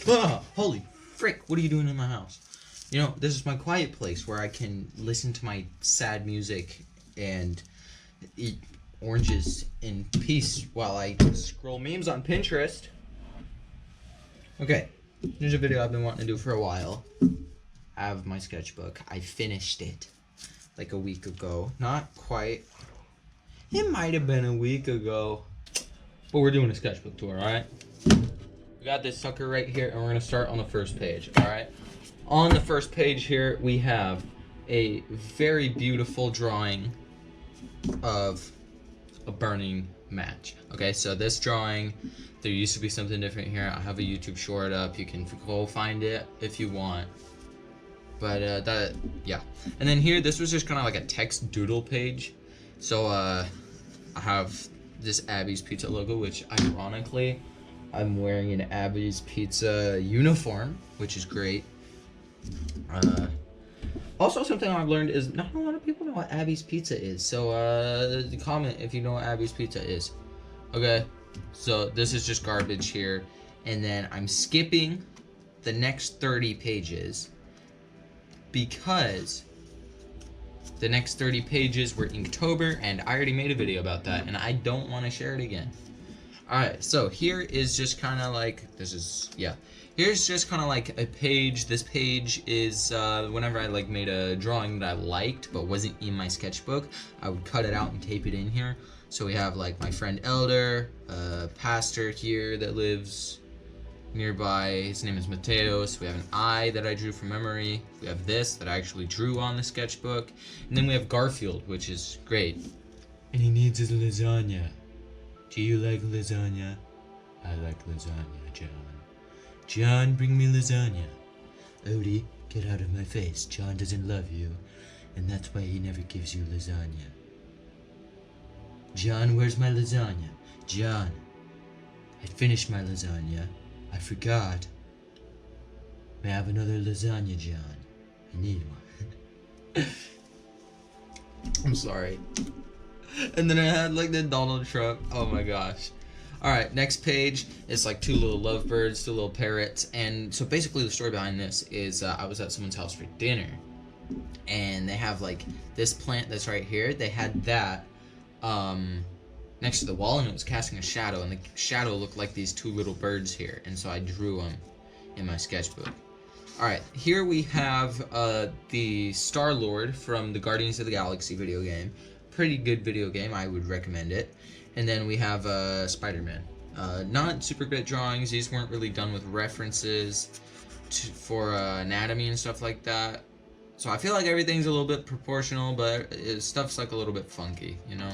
Ah, holy frick, what are you doing in my house? You know, this is my quiet place where I can listen to my sad music and eat oranges in peace while I scroll memes on Pinterest. Okay, here's a video I've been wanting to do for a while. I have my sketchbook. I finished it like a week ago. Not quite. It might have been a week ago. But we're doing a sketchbook tour, alright? We got this sucker right here, and we're going to start on the first page, alright? On the first page here, we have a very beautiful drawing of a burning match. Okay, so this drawing, there used to be something different here. I have a YouTube short up. You can go find it if you want. But yeah. And then here, this was just kind of like a text doodle page. So I have this Abby's Pizza logo, which ironically, I'm wearing an Abby's Pizza uniform, which is great. Also, something I've learned is not a lot of people know what Abby's Pizza is. So comment if you know what Abby's Pizza is. Okay, so this is just garbage here. And then I'm skipping the next 30 pages because the next 30 pages were Inktober, and I already made a video about that, and I don't want to share it again. Alright, so here is just kind of like, here's just kind of like a page. This page is, whenever I like made a drawing that I liked, but wasn't in my sketchbook, I would cut it out and tape it in here. So we have like my friend Elder, a pastor here that lives nearby. His name is Mateos. We have an eye that I drew from memory. We have this that I actually drew on the sketchbook. And then we have Garfield, which is great. And he needs his lasagna. Do you like lasagna? I like lasagna, John. John, bring me lasagna. Odie, get out of my face. John doesn't love you, and that's why he never gives you lasagna. John, where's my lasagna? John, I finished my lasagna. I forgot. May I have another lasagna, John? I need one. I'm sorry. And then I had like the Donald Trump. Oh my gosh. Alright, next page is like two little lovebirds, two little parrots. And so basically the story behind this is I was at someone's house for dinner. And they have like this plant that's right here. They had that next to the wall, and it was casting a shadow, and the shadow looked like these two little birds here, and so I drew them in my sketchbook. Alright, here we have the Star-Lord from the Guardians of the Galaxy video game. Pretty good video game, I would recommend it. And then we have Spider-Man. Not super great drawings. These weren't really done with references for anatomy and stuff like that. So I feel like everything's a little bit proportional, but stuff's like a little bit funky, you know?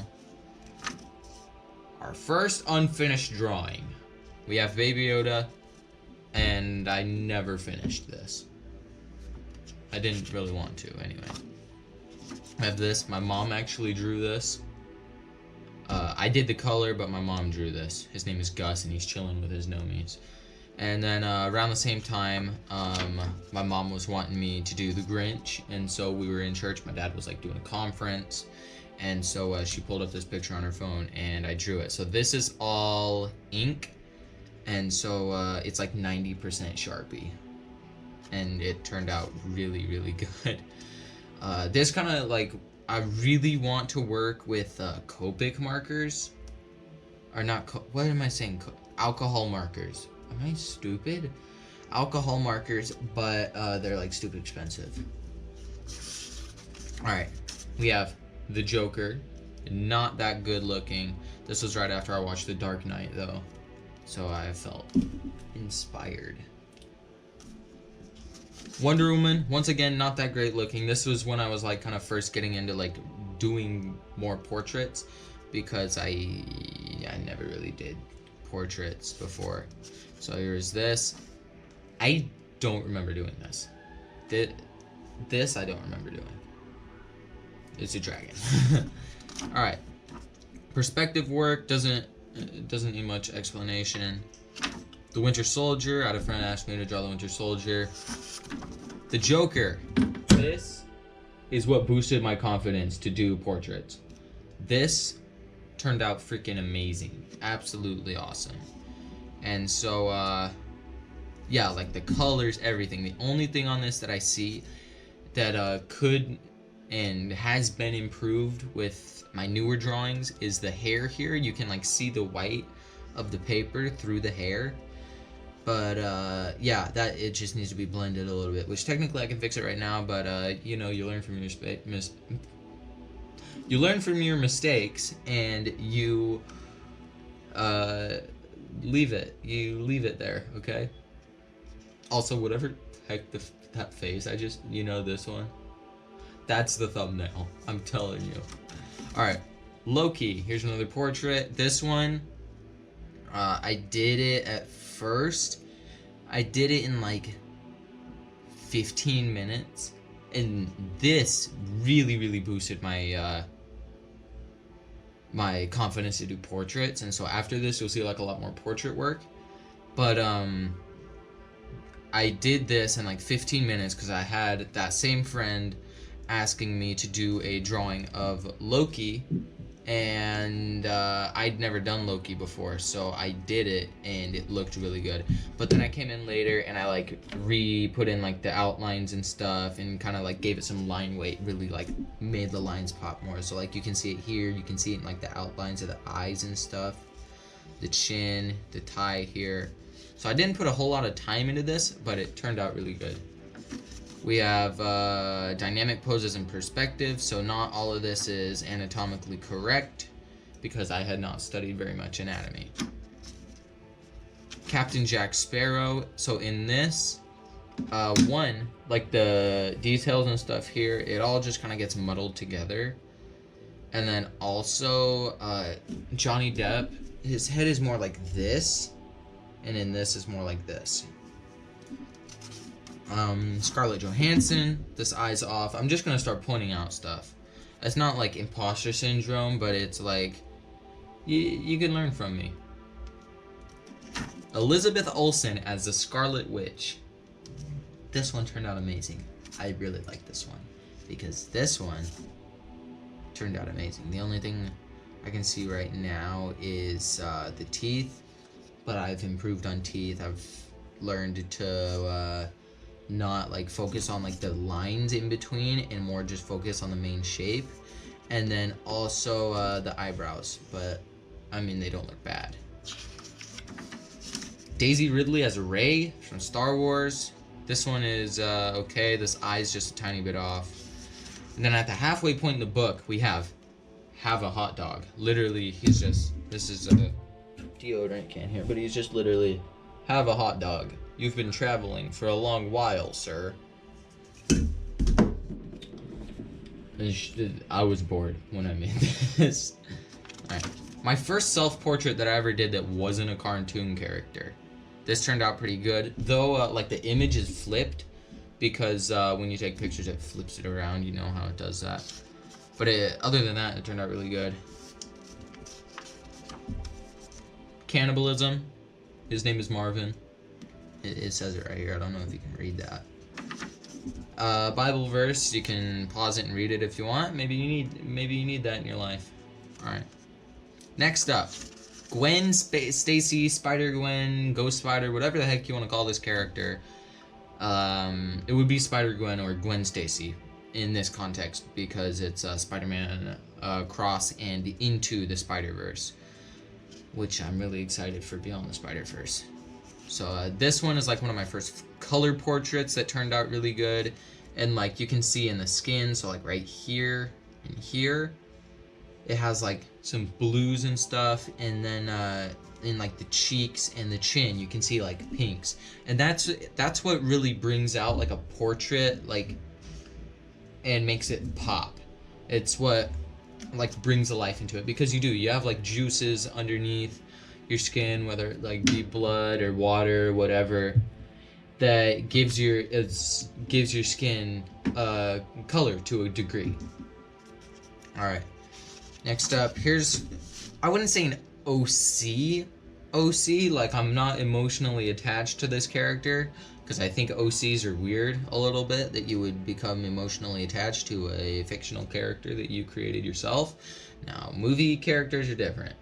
Our first unfinished drawing. We have Baby Yoda, and I never finished this. I didn't really want to, anyway. I have this. My mom actually drew this. I did the color, but my mom drew this. His name is Gus, and he's chilling with his nomies. And then around the same time, my mom was wanting me to do the Grinch, and so we were in church. My dad was like doing a conference. And so she pulled up this picture on her phone, and I drew it. So this is all ink, and so it's like 90% Sharpie, and it turned out really, really good. This kind of like, I really want to work with Copic markers, or not, what am I saying? Alcohol markers. Am I stupid? Alcohol markers, but they're like stupid expensive. Alright, we have the Joker, not that good looking. This was right after I watched The Dark Knight though, so I felt inspired. Wonder Woman, once again, not that great looking. This was when I was like kind of first getting into like doing more portraits, because I never really did portraits before. So here's this. I don't remember doing this. This I don't remember doing. It's a dragon. Alright. Perspective work doesn't need much explanation. The Winter Soldier. I had a friend ask me to draw the Winter Soldier. The Joker. This is what boosted my confidence to do portraits. This turned out freaking amazing. Absolutely awesome. And so yeah, like the colors, everything. The only thing on this that I see that could and has been improved with my newer drawings is the hair here. You can like see the white of the paper through the hair. But yeah, that it just needs to be blended a little bit, which technically I can fix it right now, but you know, you learn from your mistakes, and you leave it there, okay? Also, whatever heck that face, you know, this one, that's the thumbnail, I'm telling you. All right, Loki, here's another portrait. This one, I did it at first. I did it in like 15 minutes, and this really boosted my my confidence to do portraits. And so after this, you'll see like a lot more portrait work. But I did this in like 15 minutes because I had that same friend asking me to do a drawing of Loki, and I'd never done Loki before, so I did it and it looked really good. But then I came in later and I like put in like the outlines and stuff, and kind of like gave it some line weight, really like made the lines pop more. So like you can see it here, you can see it in like the outlines of the eyes and stuff, the chin, the tie here. So I didn't put a whole lot of time into this, but it turned out really good. We have dynamic poses and perspective, so not all of this is anatomically correct because I had not studied very much anatomy. Captain Jack Sparrow, so in this, like the details and stuff here, it all just kind of gets muddled together. And then also, Johnny Depp, his head is more like this, and in this is more like this. Scarlett Johansson, this eye's off. I'm just gonna start pointing out stuff. It's not like imposter syndrome, but it's like you can learn from me. Elizabeth Olsen as the Scarlet Witch. This one turned out amazing. I really like this one because this one turned out amazing. The only thing I can see right now is the teeth, but I've improved on teeth. I've learned to not like focus on like the lines in between and more just focus on the main shape. And then also the eyebrows, but I mean, they don't look bad. Daisy Ridley as Rey from Star Wars. This one is okay. This eye's just a tiny bit off. And then at the halfway point in the book, we have a hot dog. Literally, he's just, this is a deodorant can here, but he's just literally have a hot dog. You've been traveling for a long while, sir. I was bored when I made this. Alright. My first self-portrait that I ever did that wasn't a cartoon character. This turned out pretty good. Though, like, the image is flipped. Because when you take pictures, it flips it around. You know how it does that. But other than that, it turned out really good. Cannibalism. His name is Marvin. It says it right here. I don't know if you can read that. Bible verse. You can pause it and read it if you want. Maybe you need that in your life. All right. Next up, Gwen Stacy, Spider-Gwen, Ghost Spider, whatever the heck you want to call this character. It would be Spider-Gwen or Gwen Stacy in this context because it's Spider-Man cross and into the Spider-Verse, which I'm really excited for Beyond the Spider-Verse. So this one is like one of my first color portraits that turned out really good, and like you can see in the skin, so like right here and here, it has like some blues and stuff, and then in like the cheeks and the chin, you can see like pinks, and that's what really brings out like a portrait, like, and makes it pop. It's what like brings the life into it, because you have like juices underneath your skin, whether it like be blood or water or whatever, that gives your skin color to a degree. All right, next up, here's, I wouldn't say an OC, like I'm not emotionally attached to this character, because I think OCs are weird a little bit, that you would become emotionally attached to a fictional character that you created yourself. Now, movie characters are different.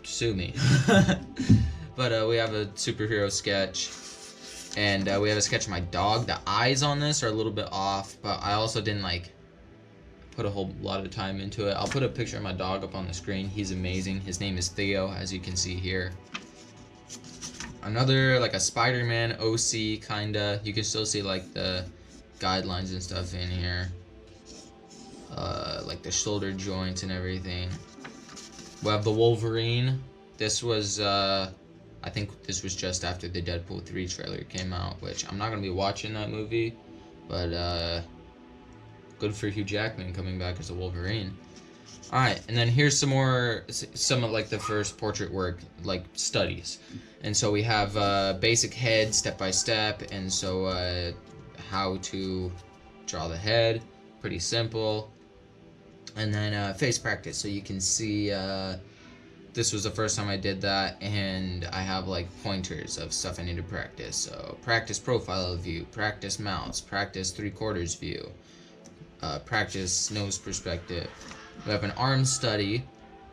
Sue me. but we have a superhero sketch. And we have a sketch of my dog. The eyes on this are a little bit off, but I also didn't like put a whole lot of time into it. I'll put a picture of my dog up on the screen. He's amazing. His name is Theo, as you can see here. Another, like a Spider-Man OC, kinda. You can still see, like, the guidelines and stuff in here. Like the shoulder joints and everything. We have the Wolverine. This was, I think this was just after the Deadpool 3 trailer came out, which I'm not going to be watching that movie, but, good for Hugh Jackman coming back as a Wolverine. Alright, and then here's some of like the first portrait work, like studies. And so we have basic head, step by step, and so how to draw the head, pretty simple. And then face practice, so you can see this was the first time I did that, and I have like pointers of stuff I need to practice. So practice profile view, practice mouse, practice 3/4 view, practice nose perspective. We have an arm study.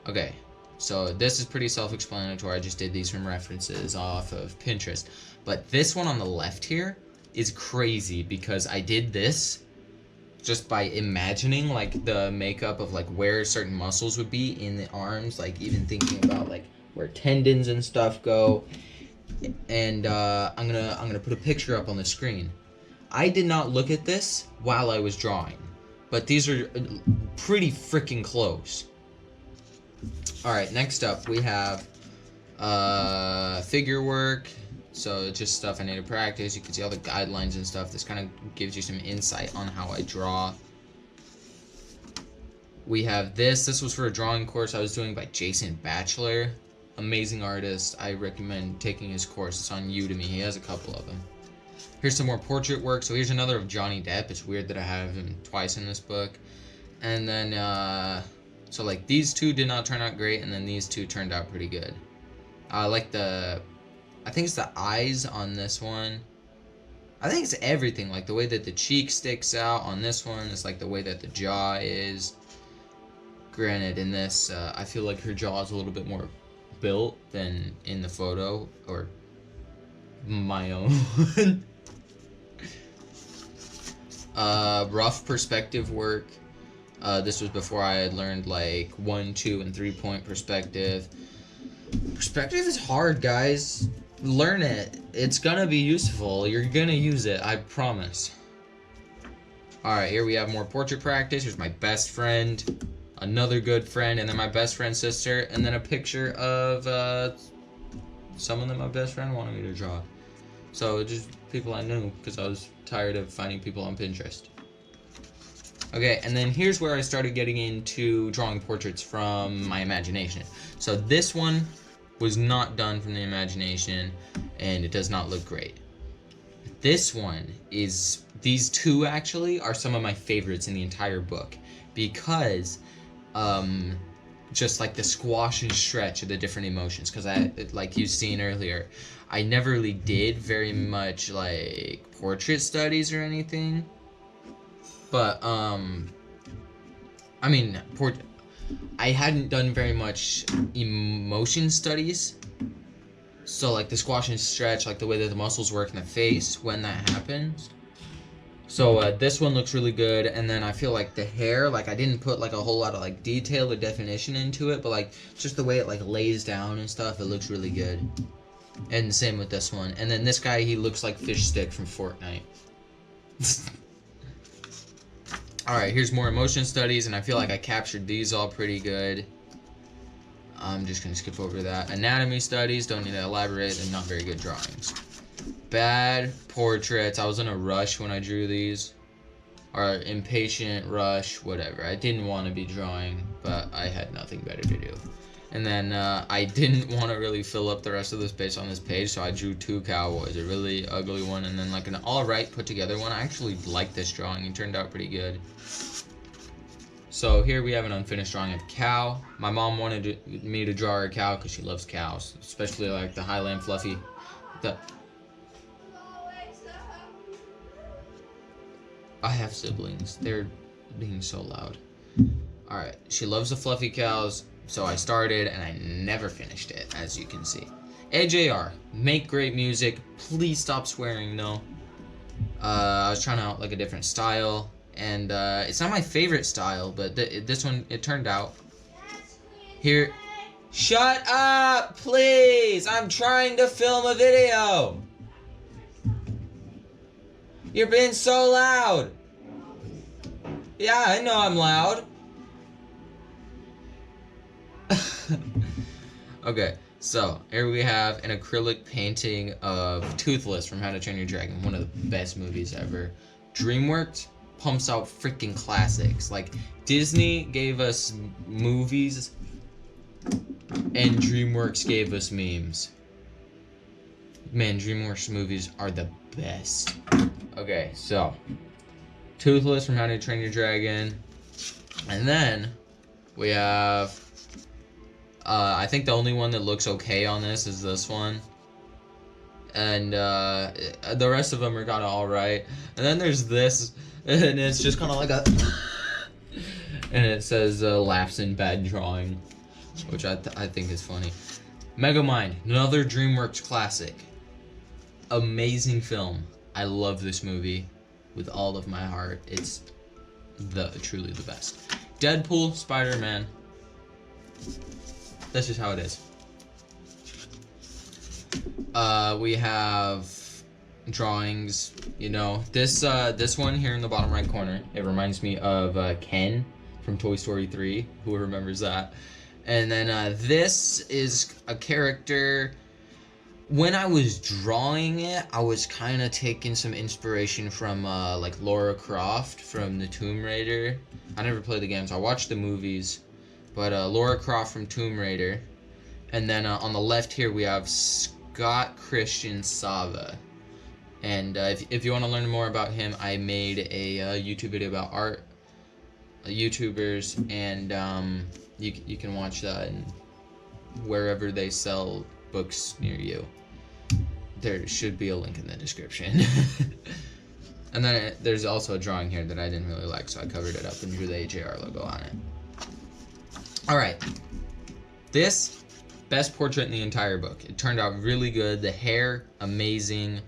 Okay, so this is pretty self-explanatory. I just did these from references off of Pinterest. But this one on the left here is crazy because I did this just by imagining like the makeup of like where certain muscles would be in the arms, like even thinking about like where tendons and stuff go. And I'm gonna put a picture up on the screen. I did not look at this while I was drawing, but these are pretty freaking close. Alright, next up we have figure work. So just stuff I need to practice. You can see all the guidelines and stuff. This kind of gives you some insight on how I draw. We have this. This was for a drawing course I was doing by Jason Batchelor. Amazing artist. I recommend taking his course. It's on Udemy. He has a couple of them. Here's some more portrait work. So here's another of Johnny Depp. It's weird that I have him twice in this book. And then, so like these two did not turn out great, and then these two turned out pretty good. I like I think it's the eyes on this one. I think it's everything, like the way that the cheek sticks out on this one. It's like the way that the jaw is. Granted, in this, I feel like her jaw is a little bit more built than in the photo, or my own. Rough perspective work. This was before I had learned like 1, 2, and 3 point perspective. Perspective is hard, guys. Learn it. It's gonna be useful. You're gonna use it, I promise. Alright, here we have more portrait practice. Here's my best friend, another good friend, and then my best friend's sister, and then a picture of someone that my best friend wanted me to draw. So just people I knew, because I was tired of finding people on Pinterest. Okay, and then here's where I started getting into drawing portraits from my imagination. So this one was not done from the imagination, and it does not look great. This one is, these two actually are some of my favorites in the entire book, because just like the squash and stretch of the different emotions, because like you've seen earlier, I never really did very much like portrait studies or anything, but I mean, I hadn't done very much emotion studies. So like the squash and stretch, like the way that the muscles work in the face when that happens. So this one looks really good, and then I feel like the hair, like I didn't put like a whole lot of like detail or definition into it, but like just the way it like lays down and stuff, it looks really good. And same with this one. And then this guy, he looks like Fish Stick from Fortnite. Alright, here's more emotion studies, and I feel like I captured these all pretty good. I'm just going to skip over that. Anatomy studies, don't need to elaborate, they're not very good drawings. Bad portraits, I was in a rush when I drew these. Or impatient, rush, whatever. I didn't want to be drawing, but I had nothing better to do. And then I didn't want to really fill up the rest of the space on this page, so I drew 2 cowboys, a really ugly one and then like an alright put together one. I actually like this drawing, it turned out pretty good. So here we have an unfinished drawing of a cow. My mom wanted me to draw her a cow because she loves cows, especially like the Highland Fluffy. I have siblings, they're being so loud. Alright, she loves the fluffy cows. So I started, and I never finished it, as you can see. AJR, make great music. Please stop swearing, though. I was trying out like a different style, and it's not my favorite style, but this one, it turned out. Here, shut up, please! I'm trying to film a video! You're being so loud! Yeah, I know I'm loud. Okay, so here we have an acrylic painting of Toothless from How to Train Your Dragon, one of the best movies ever. DreamWorks pumps out freaking classics. Like, Disney gave us movies, and DreamWorks gave us memes. Man, DreamWorks movies are the best. Okay, so Toothless from How to Train Your Dragon, and then we have I think the only one that looks okay on this is this one, and the rest of them are kind of alright. And then there's this, and it's just kind of like a and it says laughs in bad drawing, which I think is funny. Megamind, another DreamWorks classic. Amazing film. I love this movie with all of my heart. It's truly the best. Deadpool, Spider-Man. That's just how it is. We have drawings. You know, this one here in the bottom right corner. It reminds me of Ken from Toy Story 3. Who remembers that? And then this is a character. When I was drawing it, I was kind of taking some inspiration from like Lara Croft from the Tomb Raider. I never played the games. I watched the movies. But Lara Croft from Tomb Raider. And then on the left here we have Scott Christian Sava. And if you want to learn more about him, I made a YouTube video about art, YouTubers, and you can watch that and wherever they sell books near you. There should be a link in the description. And then there's also a drawing here that I didn't really like, so I covered it up and drew the AJR logo on it. Alright, this, best portrait in the entire book. It turned out really good. The hair, amazing.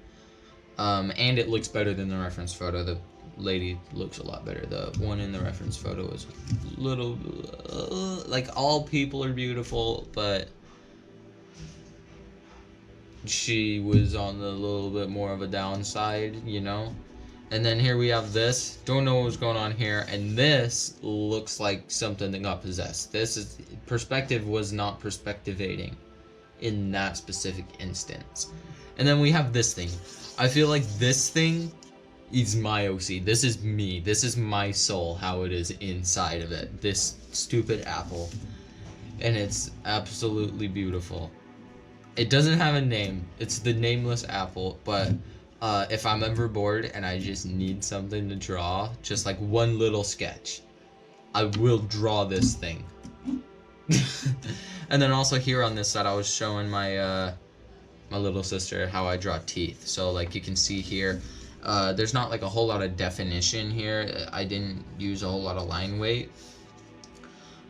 And it looks better than the reference photo. The lady looks a lot better. The one in the reference photo is a little, like, all people are beautiful, but she was on the little bit more of a downside, you know? And then here we have this. Don't know what's going on here. And this looks like something that got possessed. This is... Perspective was not perspectivating in that specific instance. And then we have this thing. I feel like this thing is my OC. This is me. This is my soul, how it is inside of it. This stupid apple. And it's absolutely beautiful. It doesn't have a name. It's the nameless apple, but... if I'm ever bored and I just need something to draw, just like one little sketch, I will draw this thing. And then also here on this side, I was showing my my little sister how I draw teeth. So like you can see here, there's not like a whole lot of definition here. I didn't use a whole lot of line weight.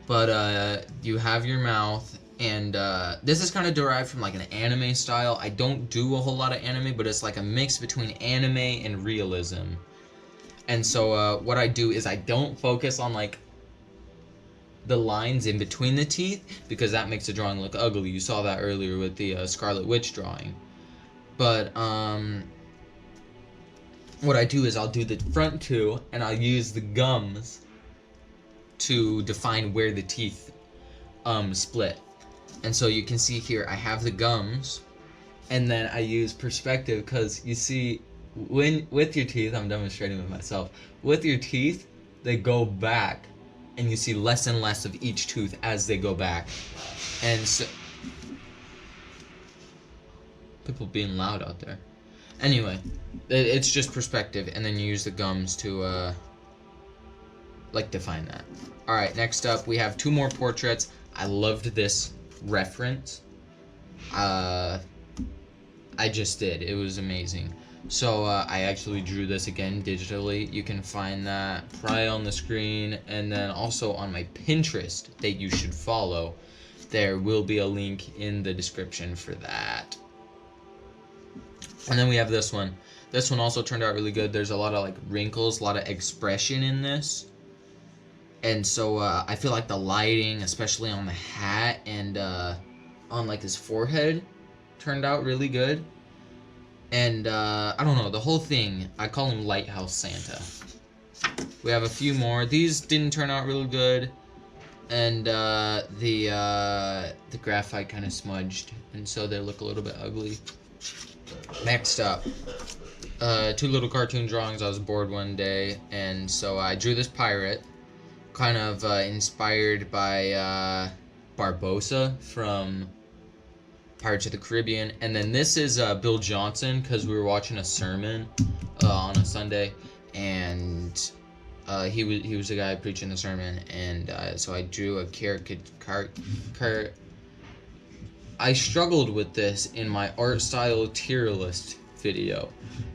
But you have your mouth. And this is kind of derived from like an anime style. I don't do a whole lot of anime, but it's like a mix between anime and realism. And so what I do is I don't focus on like the lines in between the teeth, because that makes the drawing look ugly. You saw that earlier with the Scarlet Witch drawing. But what I do is I'll do the front two, and I'll use the gums to define where the teeth split. And so you can see here, I have the gums, and then I use perspective, because you see, with your teeth, I'm demonstrating with myself, with your teeth, they go back, and you see less and less of each tooth as they go back. And so, people being loud out there. Anyway, it's just perspective, and then you use the gums to, like, define that. Alright, next up, we have two more portraits. I loved this reference. I just did. It was amazing. So I actually drew this again digitally. You can find that probably on the screen, and then also on my Pinterest that you should follow. there will be a link in the description for that. And then we have this one. This one also turned out really good. There's a lot of like wrinkles, a lot of expression in this. And so I feel like the lighting, especially on the hat and on like his forehead, turned out really good. And I don't know, the whole thing, I call him Lighthouse Santa. We have a few more. These didn't turn out really good. And the graphite kind of smudged, and so they look a little bit ugly. Next up, 2 little cartoon drawings. I was bored one day, and so I drew this pirate, kind of inspired by Barbossa from Pirates of the Caribbean. And then this is Bill Johnson, because we were watching a sermon on a Sunday, and he was the guy preaching the sermon, and so I drew a caricature. I struggled with this in my art style tier list video,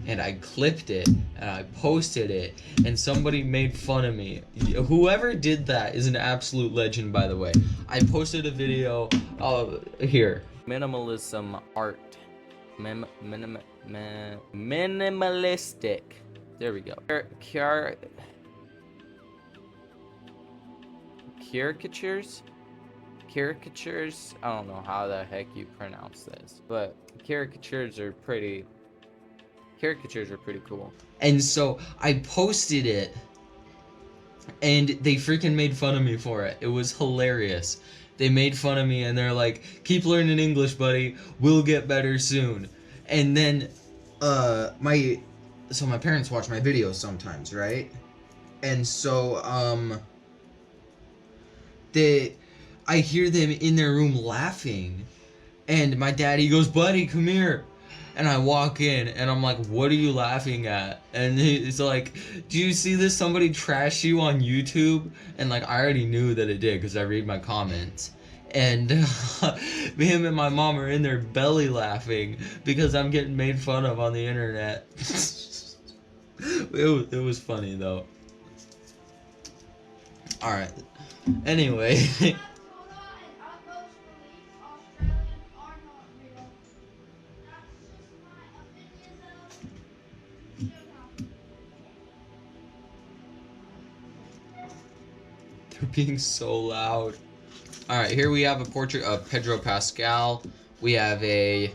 and I clipped it and I posted it, and somebody made fun of me. Whoever did that is an absolute legend, by the way. I posted a video here. Minimalism art. Minimalistic. There we go. Caricatures? I don't know how the heck you pronounce this, but caricatures are pretty cool. And so I posted it, and they freaking made fun of me for it. It was hilarious. They made fun of me, and they're like, "Keep learning English, buddy. We'll get better soon." And then my parents watch my videos sometimes, right? And so I hear them in their room laughing, and my daddy goes, "Buddy, come here." And I walk in, and I'm like, "What are you laughing at?" And he's like, "Do you see this? Somebody trash you on YouTube?" And like, I already knew that it did because I read my comments. And him and my mom are in their belly laughing because I'm getting made fun of on the internet. It was funny though. All right. Anyway. They're being so loud. Alright, here we have a portrait of Pedro Pascal. We have a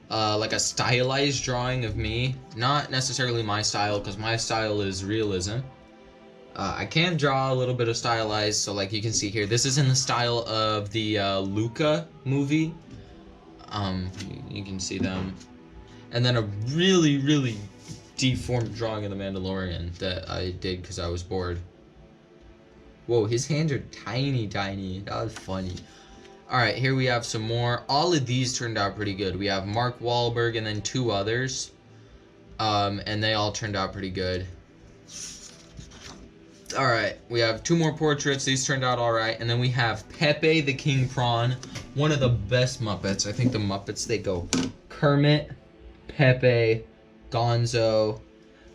like a stylized drawing of me. Not necessarily my style, because my style is realism. I can draw a little bit of stylized, so like you can see here, this is in the style of the Luca movie. You can see them. And then a really, really deformed drawing of the Mandalorian that I did because I was bored. Whoa, his hands are tiny, tiny. That was funny. Alright, here we have some more. All of these turned out pretty good. We have Mark Wahlberg and then 2 others. And they all turned out pretty good. Alright, we have 2 more portraits. These turned out alright. And then we have Pepe the King Prawn. One of the best Muppets. I think the Muppets, they go Kermit, Pepe, Gonzo,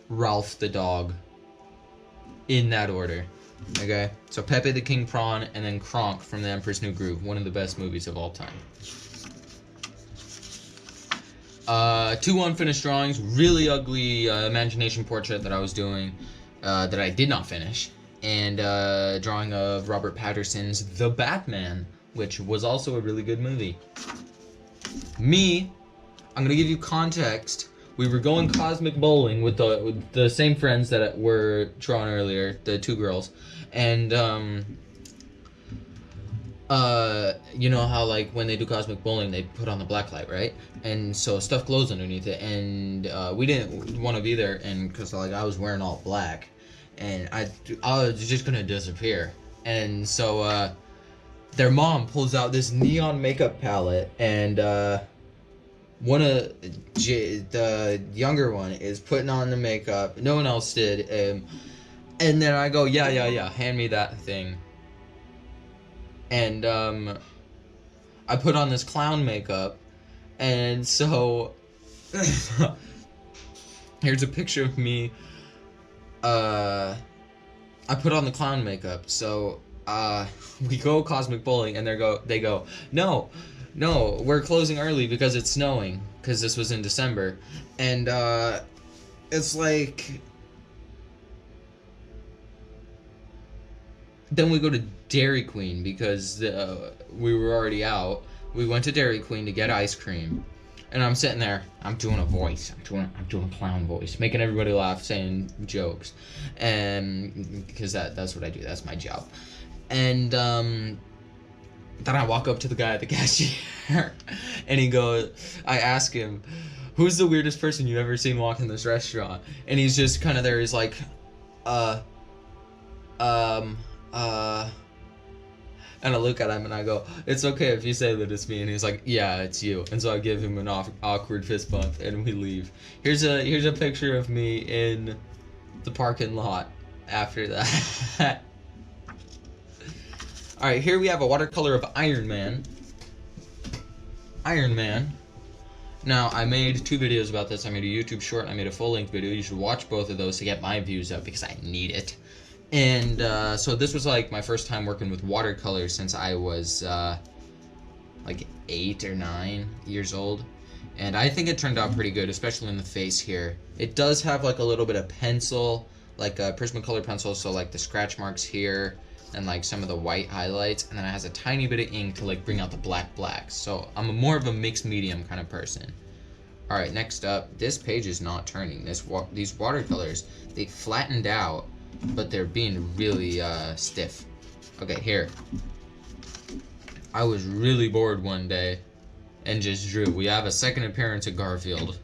Ralph the dog. In that order. Okay, so Pepe the King Prawn, and then Kronk from The Emperor's New Groove, one of the best movies of all time. 2 unfinished drawings, really ugly imagination portrait that I was doing that I did not finish, and a drawing of Robert Pattinson's The Batman, which was also a really good movie. I'm gonna give you context. We were going cosmic bowling with the same friends that were drawn earlier, the 2 girls, and you know how like when they do cosmic bowling, they put on the black light, right? And so stuff glows underneath it, and we didn't want to be there, and because like I was wearing all black, and I was just gonna disappear, and so their mom pulls out this neon makeup palette, and one of the younger one is putting on the makeup. No one else did. And then I go, yeah, hand me that thing. And I put on this clown makeup. And so here's a picture of me. I put on the clown makeup. So we go cosmic bowling, and they go, no, we're closing early because it's snowing, because this was in December, and it's like, then we go to Dairy Queen because we were already out. We went to Dairy Queen to get ice cream, and I'm sitting there. I'm doing a voice. I'm doing a clown voice, making everybody laugh, saying jokes, and because that's what I do. That's my job. And then I walk up to the guy at the cashier, and I ask him, "Who's the weirdest person you've ever seen walk in this restaurant?" And he's just kind of there. He's like, and I look at him and I go, "It's okay if you say that it's me." And he's like, "Yeah, it's you." And so I give him an awkward fist bump, and we leave. Here's a picture of me in the parking lot after that. All right, here we have a watercolor of Iron Man. Iron Man. Now, I made 2 videos about this. I made a YouTube short and I made a full-length video. You should watch both of those to get my views up because I need it. And so this was like my first time working with watercolors since I was like 8 or 9 years old. And I think it turned out pretty good, especially in the face here. It does have like a little bit of pencil, like a Prismacolor pencil, so like the scratch marks here and like some of the white highlights, and then it has a tiny bit of ink to like bring out the blacks. So I'm more of a mixed medium kind of person. All right, next up, this page is not turning. These watercolors, they flattened out, but they're being really stiff. Okay, here. I was really bored one day and just drew. We have a second appearance of Garfield.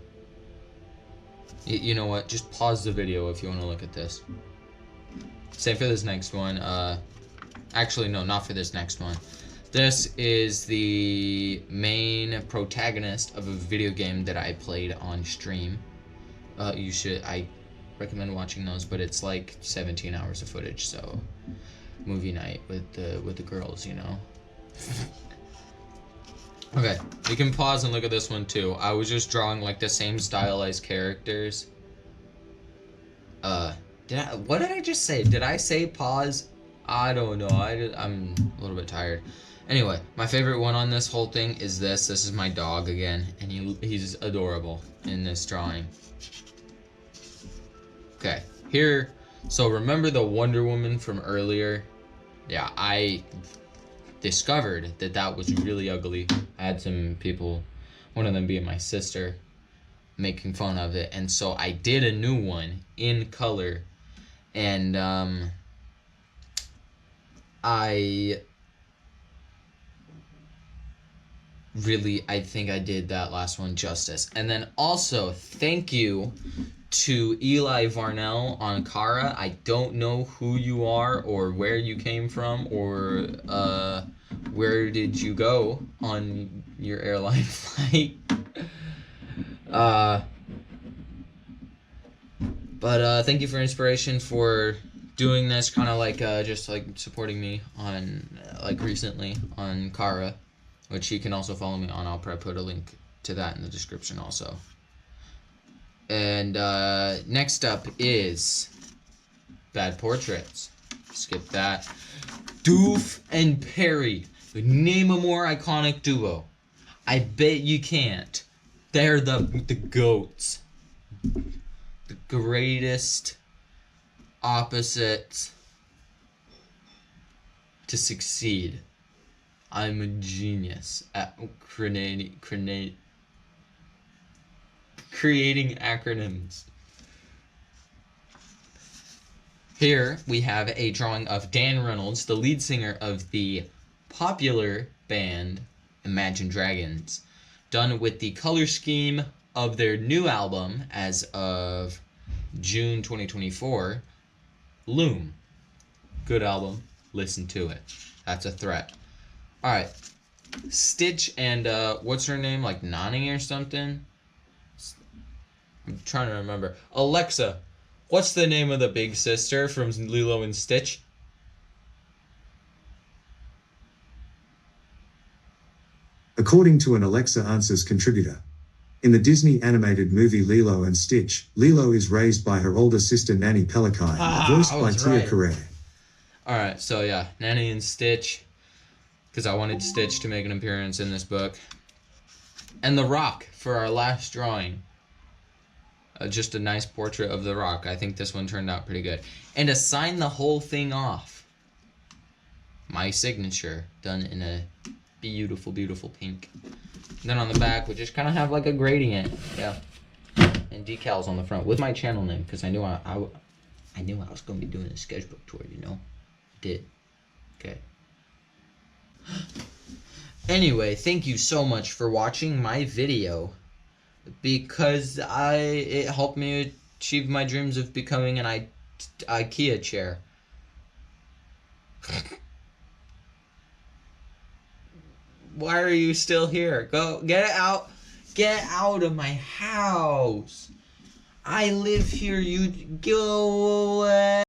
You know what? Just pause the video if you want to look at this. Same for this next one. Actually, no, not for this next one. This is the main protagonist of a video game that I played on stream. I recommend watching those, but it's like 17 hours of footage, so movie night with the girls, you know. Okay, you can pause and look at this one too. I was just drawing like the same stylized characters. What did I just say? Did I say pause? I don't know. I'm a little bit tired. Anyway, my favorite one on this whole thing is this. This is my dog again, and he's adorable in this drawing. Okay, here. So remember the Wonder Woman from earlier? Yeah, I discovered that was really ugly. I had some people, one of them being my sister, making fun of it, and so I did a new one in color, and I think I did that last one justice. And then also, thank you to Eli Varnell on Kara. I don't know who you are or where you came from or where did you go on your airline flight. But thank you for inspiration for doing this, kind of like just like supporting me on like recently on Kara, which you can also follow me on. I'll probably put a link to that in the description also. And next up is Bad Portraits. Skip that. Doof and Perry. Name a more iconic duo. I bet you can't. They're the goats. The greatest opposites to succeed. I'm a genius at creating acronyms. Here we have a drawing of Dan Reynolds, the lead singer of the popular band Imagine Dragons, done with the color scheme of their new album as of June 2024, Loom. Good album. Listen to it. That's a threat. Alright. Stitch and, what's her name? Like Nani or something? I'm trying to remember. Alexa, what's the name of the big sister from Lilo and Stitch? According to an Alexa Answers contributor, in the Disney animated movie Lilo and Stitch, Lilo is raised by her older sister Nanny Pelikine, voiced by Tia Carrere. Alright, so yeah, Nanny and Stitch, because I wanted Stitch to make an appearance in this book. And The Rock for our last drawing. Just a nice portrait of The Rock. I think this one turned out pretty good. And to sign the whole thing off, my signature done in a beautiful, beautiful pink. And then on the back, we just kind of have like a gradient. Yeah. And decals on the front with my channel name, because I knew I was going to be doing a sketchbook tour, you know? I did. Okay. Anyway, thank you so much for watching my video, because it helped me achieve my dreams of becoming an IKEA chair. Why are you still here? Go, get out. Get out of my house. I live here. You go away.